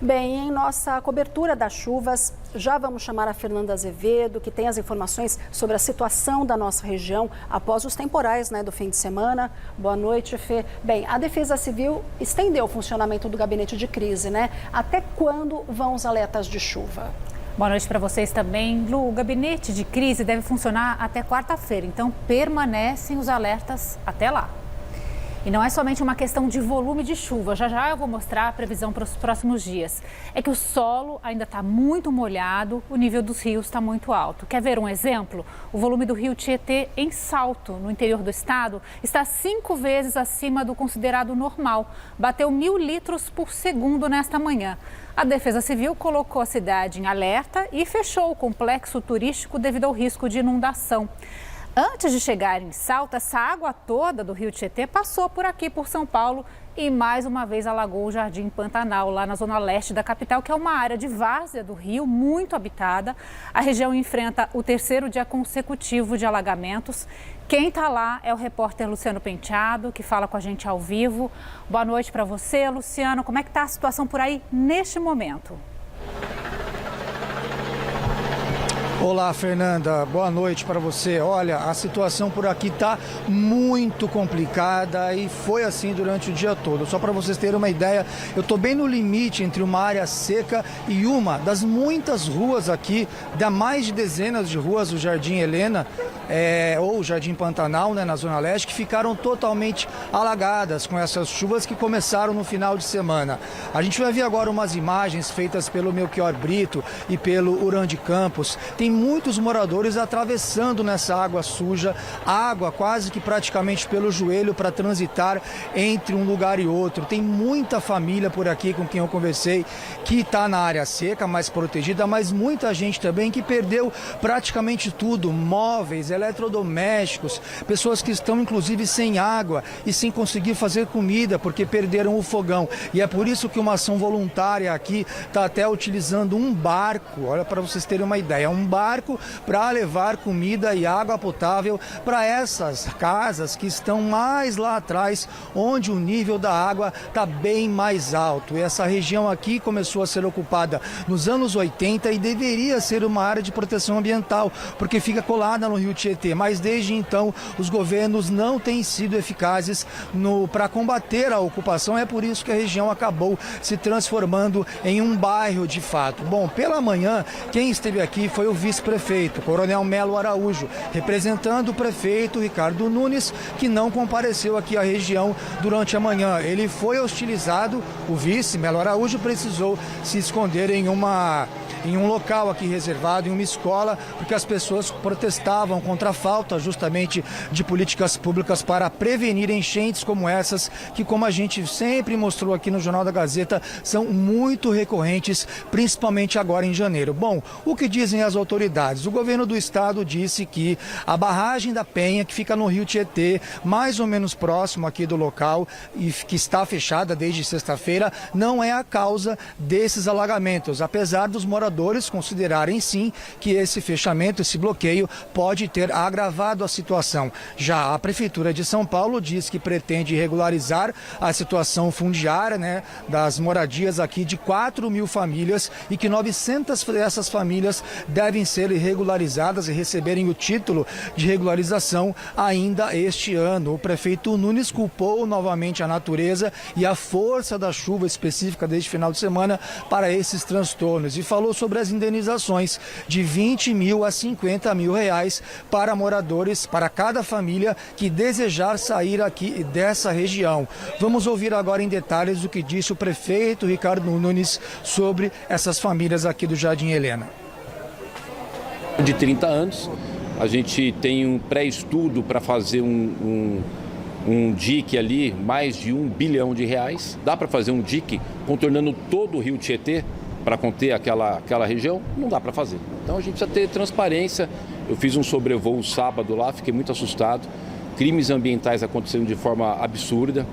Bem, em nossa cobertura das chuvas, já vamos chamar a Fernanda Azevedo, que tem as informações sobre a situação da nossa região após os temporais, do fim de semana. Boa noite, Fê. Bem, a Defesa Civil estendeu o funcionamento do gabinete de crise, Até quando vão os alertas de chuva? Boa noite para vocês também. Lu, o gabinete de crise deve funcionar até quarta-feira, então permanecem os alertas até lá. E não é somente uma questão de volume de chuva, já eu vou mostrar a previsão para os próximos dias. É que o solo ainda está muito molhado, o nível dos rios está muito alto. Quer ver um exemplo? O volume do rio Tietê em Salto, no interior do estado, está 5 vezes acima do considerado normal. Bateu 1.000 litros por segundo nesta manhã. A Defesa Civil colocou a cidade em alerta e fechou o complexo turístico devido ao risco de inundação. Antes de chegar em Salto, essa água toda do rio Tietê passou por aqui, por São Paulo, e mais uma vez alagou o Jardim Pantanal, lá na zona leste da capital, que é uma área de várzea do rio, muito habitada. A região enfrenta o 3º dia consecutivo de alagamentos. Quem está lá é o repórter Luciano Penteado, que fala com a gente ao vivo. Boa noite para você, Luciano. Como é que está a situação por aí neste momento? Olá, Fernanda. Boa noite para você. Olha, a situação por aqui está muito complicada e foi assim durante o dia todo. Só para vocês terem uma ideia, eu estou bem no limite entre uma área seca e uma das muitas ruas aqui, da mais de dezenas de ruas do Jardim Helena, ou Jardim Pantanal, na Zona Leste, que ficaram totalmente alagadas com essas chuvas que começaram no final de semana. A gente vai ver agora umas imagens feitas pelo Melchior Brito e pelo Urandi Campos. Tem muitos moradores atravessando nessa água suja, água quase que praticamente pelo joelho para transitar entre um lugar e outro. Tem muita família por aqui com quem eu conversei que está na área seca, mais protegida, mas muita gente também que perdeu praticamente tudo, móveis, eletrodomésticos, pessoas que estão inclusive sem água e sem conseguir fazer comida porque perderam o fogão. E é por isso que uma ação voluntária aqui está até utilizando um barco, olha, para vocês terem uma ideia, um barco para levar comida e água potável para essas casas que estão mais lá atrás, onde o nível da água está bem mais alto. E essa região aqui começou a ser ocupada nos anos 80 e deveria ser uma área de proteção ambiental, porque fica colada no rio Tietê, mas desde então os governos não têm sido eficazes para combater a ocupação. É por isso que a região acabou se transformando em um bairro de fato. Bom, pela manhã, quem esteve aqui foi o vice-prefeito, Coronel Melo Araújo, representando o prefeito Ricardo Nunes, que não compareceu aqui à região durante a manhã. Ele foi hostilizado, o vice, Melo Araújo, precisou se esconder em um local aqui reservado, em uma escola, porque as pessoas protestavam contra a falta justamente de políticas públicas para prevenir enchentes como essas, que, como a gente sempre mostrou aqui no Jornal da Gazeta, são muito recorrentes, principalmente agora em janeiro. Bom, o que dizem as autoridades? O governo do estado disse que a barragem da Penha, que fica no rio Tietê, mais ou menos próximo aqui do local e que está fechada desde sexta-feira, não é a causa desses alagamentos, apesar dos moradores considerarem sim que esse fechamento, esse bloqueio, pode ter agravado a situação. Já a Prefeitura de São Paulo diz que pretende regularizar a situação fundiária, das moradias aqui de 4.000 famílias e que 900 dessas famílias devem ser regularizadas e receberem o título de regularização ainda este ano. O prefeito Nunes culpou novamente a natureza e a força da chuva específica deste final de semana para esses transtornos e falou sobre as indenizações de 20 mil a 50 mil reais para moradores, para cada família que desejar sair aqui dessa região. Vamos ouvir agora em detalhes o que disse o prefeito Ricardo Nunes sobre essas famílias aqui do Jardim Helena. De 30 anos, a gente tem um pré-estudo para fazer um dique ali, mais de R$1 bilhão. Dá para fazer um dique contornando todo o rio Tietê para conter aquela região? Não dá para fazer. Então a gente precisa ter transparência. Eu fiz um sobrevoo sábado lá, fiquei muito assustado. Crimes ambientais acontecendo de forma absurda,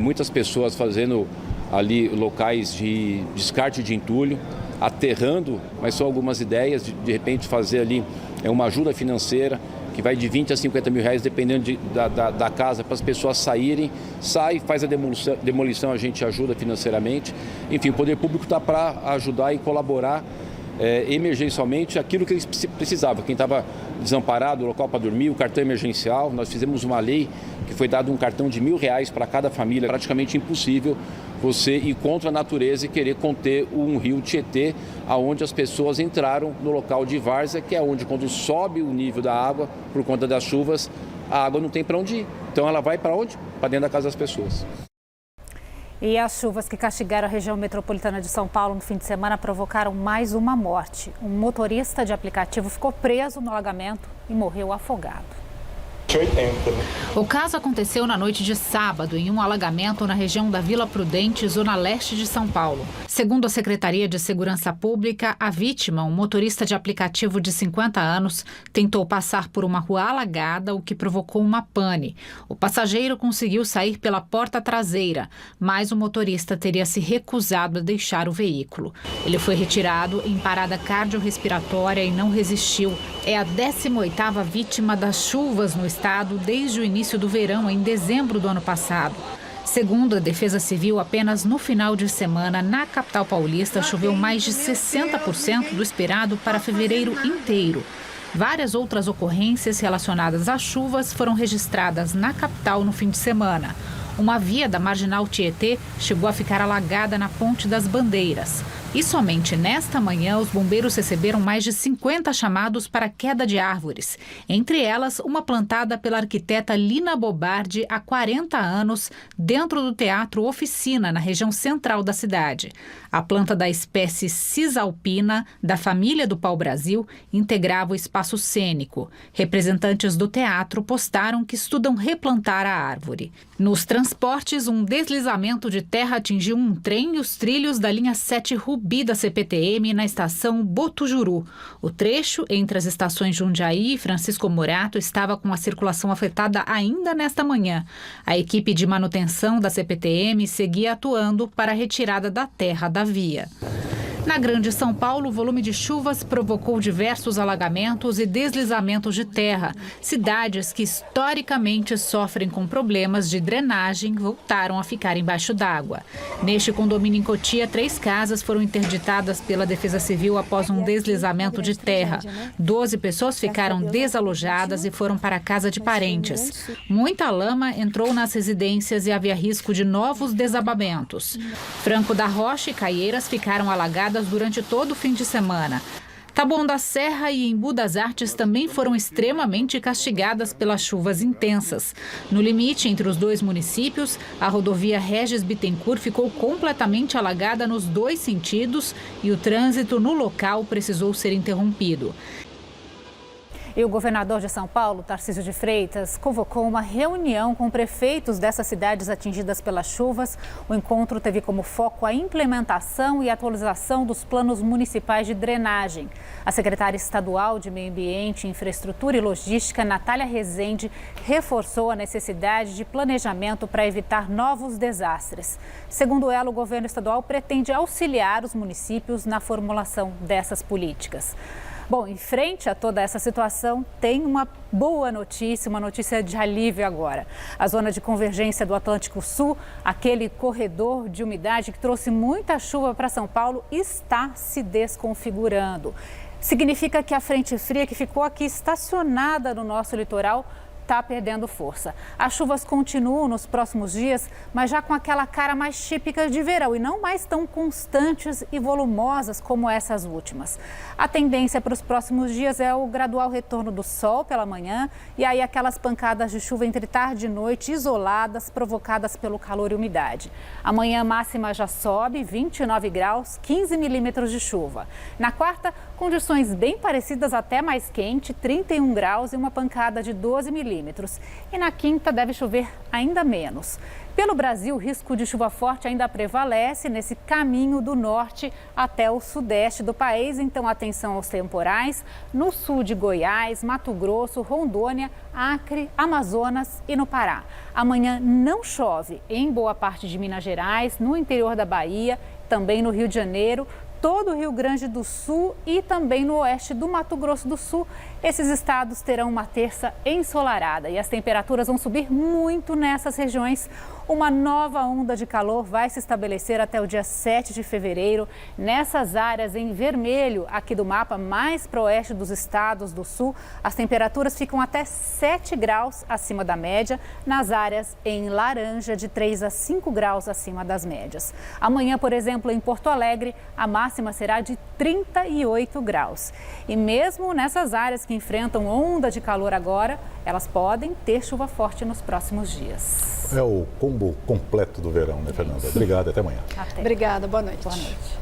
muitas pessoas fazendo ali locais de descarte de entulho, aterrando, mas só algumas ideias de repente fazer ali uma ajuda financeira, que vai de 20 a 50 mil reais, dependendo da casa, para as pessoas saírem. Sai, faz a demolição, a gente ajuda financeiramente. Enfim, o poder público está para ajudar e colaborar emergencialmente aquilo que eles precisavam. Quem estava desamparado, o local para dormir, o cartão emergencial. Nós fizemos uma lei que foi dado um cartão de R$1.000 para cada família. Praticamente impossível você ir contra a natureza e querer conter um rio Tietê, aonde as pessoas entraram no local de várzea, que é onde, quando sobe o nível da água por conta das chuvas, a água não tem para onde ir. Então ela vai para onde? Para dentro da casa das pessoas. E as chuvas que castigaram a região metropolitana de São Paulo no fim de semana provocaram mais uma morte. Um motorista de aplicativo ficou preso no alagamento e morreu afogado. O caso aconteceu na noite de sábado, em um alagamento na região da Vila Prudente, zona leste de São Paulo. Segundo a Secretaria de Segurança Pública, a vítima, um motorista de aplicativo de 50 anos, tentou passar por uma rua alagada, o que provocou uma pane. O passageiro conseguiu sair pela porta traseira, mas o motorista teria se recusado a deixar o veículo. Ele foi retirado em parada cardiorrespiratória e não resistiu. É a 18ª vítima das chuvas no estado desde o início do verão, em dezembro do ano passado. Segundo a Defesa Civil, apenas no final de semana, na capital paulista, choveu mais de 60% do esperado para fevereiro inteiro. Várias outras ocorrências relacionadas às chuvas foram registradas na capital no fim de semana. Uma via da Marginal Tietê chegou a ficar alagada na Ponte das Bandeiras. E somente nesta manhã, os bombeiros receberam mais de 50 chamados para queda de árvores. Entre elas, uma plantada pela arquiteta Lina Bobardi há 40 anos, dentro do Teatro Oficina, na região central da cidade. A planta da espécie cisalpina, da família do pau-brasil, integrava o espaço cênico. Representantes do teatro postaram que estudam replantar a árvore. Nos transportes, um deslizamento de terra atingiu um trem e os trilhos da linha 7 Rubi da CPTM na estação Botujuru. O trecho entre as estações Jundiaí e Francisco Morato estava com a circulação afetada ainda nesta manhã. A equipe de manutenção da CPTM seguia atuando para a retirada da terra da via. Na Grande São Paulo, o volume de chuvas provocou diversos alagamentos e deslizamentos de terra. Cidades que historicamente sofrem com problemas de drenagem voltaram a ficar embaixo d'água. Neste condomínio em Cotia, 3 casas foram interditadas pela Defesa Civil após um deslizamento de terra. 12 pessoas ficaram desalojadas e foram para a casa de parentes. Muita lama entrou nas residências e havia risco de novos desabamentos. Franco da Rocha e Caieiras ficaram alagadas durante todo o fim de semana. Taboão da Serra e Embu das Artes também foram extremamente castigadas pelas chuvas intensas. No limite entre os dois municípios, a rodovia Regis Bittencourt ficou completamente alagada nos 2 sentidos e o trânsito no local precisou ser interrompido. E o governador de São Paulo, Tarcísio de Freitas, convocou uma reunião com prefeitos dessas cidades atingidas pelas chuvas. O encontro teve como foco a implementação e atualização dos planos municipais de drenagem. A secretária estadual de Meio Ambiente, Infraestrutura e Logística, Natália Rezende, reforçou a necessidade de planejamento para evitar novos desastres. Segundo ela, o governo estadual pretende auxiliar os municípios na formulação dessas políticas. Bom, em frente a toda essa situação, tem uma boa notícia, uma notícia de alívio agora. A zona de convergência do Atlântico Sul, aquele corredor de umidade que trouxe muita chuva para São Paulo, está se desconfigurando. Significa que a frente fria que ficou aqui estacionada no nosso litoral está perdendo força. As chuvas continuam nos próximos dias, mas já com aquela cara mais típica de verão e não mais tão constantes e volumosas como essas últimas. A tendência para os próximos dias é o gradual retorno do sol pela manhã e aí aquelas pancadas de chuva entre tarde e noite isoladas, provocadas pelo calor e umidade. Amanhã a máxima já sobe, 29 graus, 15 milímetros de chuva. Na quarta, condições bem parecidas, até mais quente, 31 graus e uma pancada de 12 milímetros. E na quinta deve chover ainda menos. Pelo Brasil, o risco de chuva forte ainda prevalece nesse caminho do norte até o sudeste do país. Então, atenção aos temporais no sul de Goiás, Mato Grosso, Rondônia, Acre, Amazonas e no Pará. Amanhã não chove em boa parte de Minas Gerais, no interior da Bahia, também no Rio de Janeiro. todo o Rio Grande do Sul e também no oeste do Mato Grosso do Sul. Esses estados terão uma terça ensolarada e as temperaturas vão subir muito nessas regiões. Uma nova onda de calor vai se estabelecer até o dia 7 de fevereiro. Nessas áreas em vermelho aqui do mapa, mais para o oeste dos estados do sul, as temperaturas ficam até 7 graus acima da média. Nas áreas em laranja, de 3 a 5 graus acima das médias. Amanhã, por exemplo, em Porto Alegre, a máxima será de 38 graus. E mesmo nessas áreas que enfrentam onda de calor agora, elas podem ter chuva forte nos próximos dias. É o combo completo do verão, né, Fernanda? Obrigado, até amanhã. Obrigada, boa noite. Boa noite.